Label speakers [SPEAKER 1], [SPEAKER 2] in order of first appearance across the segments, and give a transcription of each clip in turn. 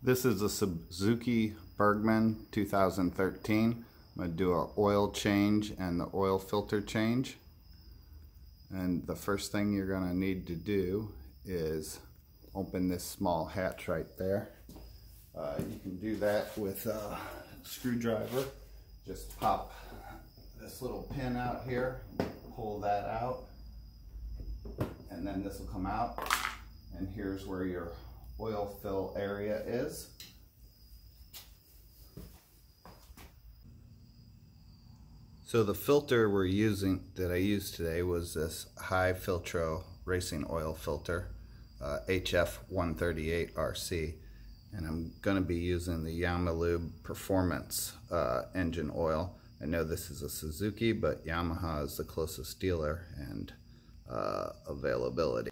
[SPEAKER 1] This is a Suzuki Burgman 2013. I'm going to do an oil change and the oil filter change. And the first thing you're going to need to do is open this small hatch right there. You can do that with a screwdriver. Just pop this little pin out here, pull that out, and then this will come out. And here's where your oil fill area is. So the filter that I used today was this high filtro racing oil filter, HF 138RC, and I'm going to be using the Yamalube Performance engine oil. I know this is a Suzuki, but Yamaha is the closest dealer and availability.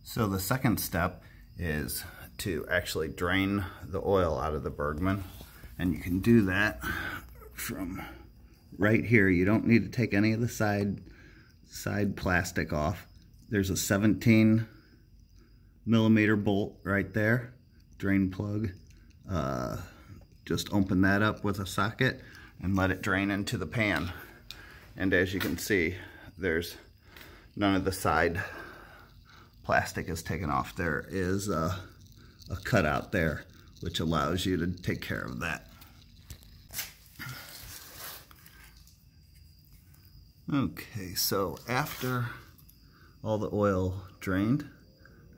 [SPEAKER 1] So the second step is to actually drain the oil out of the Burgman, and you can do that from right here. You don't need to take any of the side plastic off. There's a 17 millimeter bolt right there, drain plug. Just open that up with a socket and let it drain into the pan. And as you can see, there's none of the side plastic is taken off. There is a cutout there which allows you to take care of that. Okay, so after all the oil drained,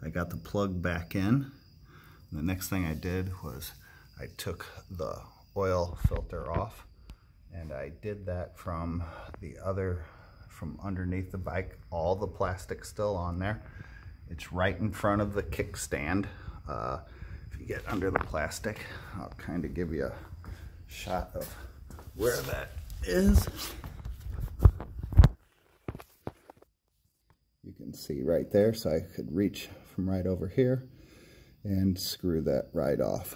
[SPEAKER 1] I got the plug back in. The next thing I did was I took the oil filter off, and I did that from underneath the bike, all the plastic still on there. It's right in front of the kickstand. If you get under the plastic, I'll kind of give you a shot of where that is. You can see right there, so I could reach from right over here and screw that right off.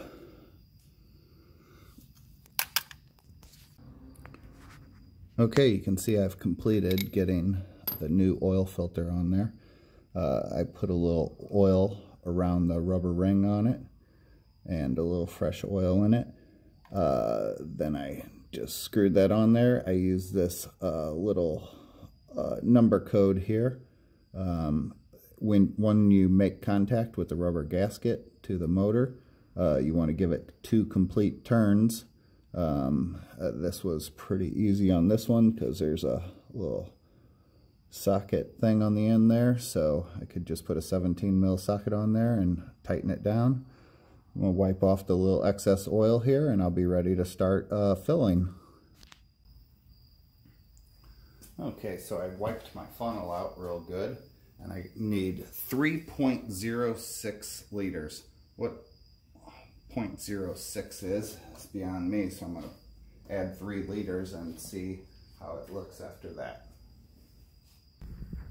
[SPEAKER 1] Okay, you can see I've completed getting the new oil filter on there. I put a little oil around the rubber ring on it and a little fresh oil in it. Then I just screwed that on there. I used this little number code here. When you make contact with the rubber gasket to the motor, you want to give it 2 complete turns. This was pretty easy on this one because there's a little socket thing on the end there, so I could just put a 17 mil socket on there and tighten it down. I'm going to wipe off the little excess oil here, and I'll be ready to start filling. Okay, so I wiped my funnel out real good, and I need 3.06 liters. What 0.06 is beyond me, so I'm going to add 3 liters and see how it looks after that.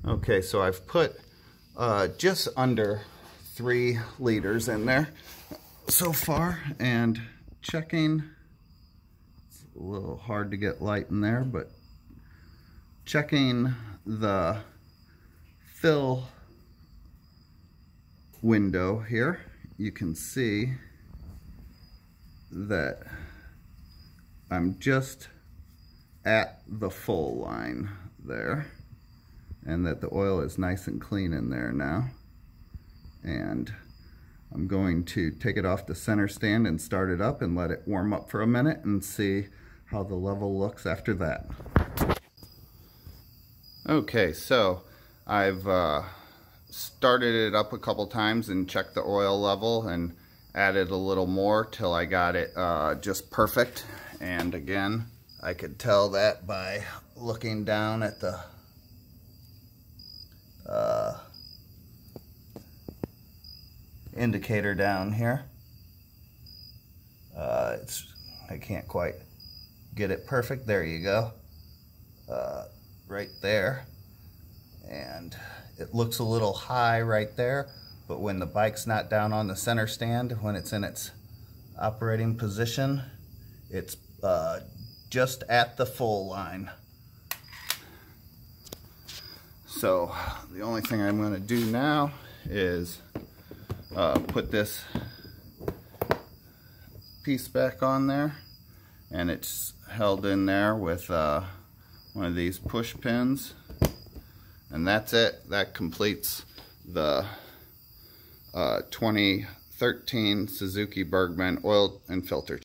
[SPEAKER 1] Okay, so I've put just under 3 liters in there so far, and checking, it's a little hard to get light in there, but checking the fill window here, you can see that I'm just at the full line there, and that the oil is nice and clean in there now. And I'm going to take it off the center stand and start it up and let it warm up for a minute and see how the level looks after that. Okay, so I've started it up a couple times and checked the oil level and added a little more till I got it just perfect. And again, I could tell that by looking down at the indicator down here. I can't quite get it perfect. There you go. Right there. And it looks a little high right there, but when the bike's not down on the center stand, when it's in its operating position, it's just at the full line. So the only thing I'm going to do now is put this piece back on there, and it's held in there with one of these push pins, and that's it. That completes the 2013 Suzuki Burgman oil and filter